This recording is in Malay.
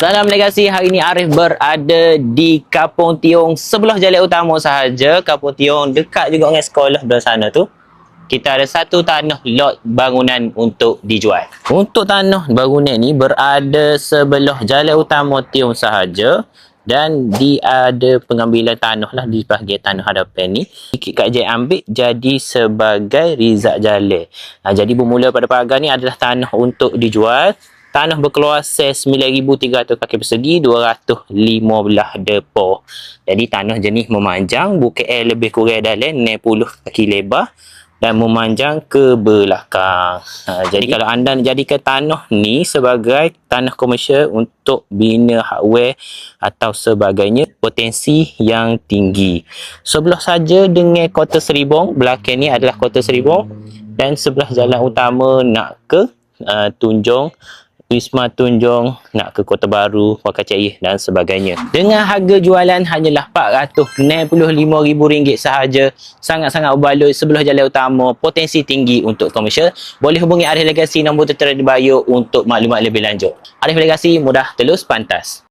Salam Legasi, hari ini Arif berada di Kampung Tiong sebelah jalan utama sahaja. Kampung Tiong dekat juga dengan sekolah belah sana tu. Kita ada satu tanah lot bangunan untuk dijual. Untuk tanah bangunan ni berada sebelah jalan utama Tiong sahaja. Dan dia ada pengambilan tanah lah di bahagian tanah hadapan ni. Kak Jai ambil jadi sebagai rizak jalan. Jadi bermula pada pagar ni adalah tanah untuk dijual. Tanah berkeluasan 9,300 kaki persegi, 215 depa. Jadi tanah jenis memanjang, bukit air lebih kurang dalam 60 kaki lebar dan memanjang ke belakang. Jadi kalau anda nak jadikan tanah ni sebagai tanah komersial untuk bina hardware atau sebagainya, potensi yang tinggi. Sebelah saja dengan Kota Seribong, belakang ni adalah Kota Seribong dan sebelah jalan utama nak ke Tunjung, Wisma Tunjung, nak ke Kota Baru, Wakacair dan sebagainya. Dengan harga jualan hanyalah RM465,000 sahaja. Sangat-sangat berbaloi sebelah jalan utama, potensi tinggi untuk komersial. Boleh hubungi Arif Legasi, nombor tertera di bio untuk maklumat lebih lanjut. Arif Legasi, mudah telus pantas.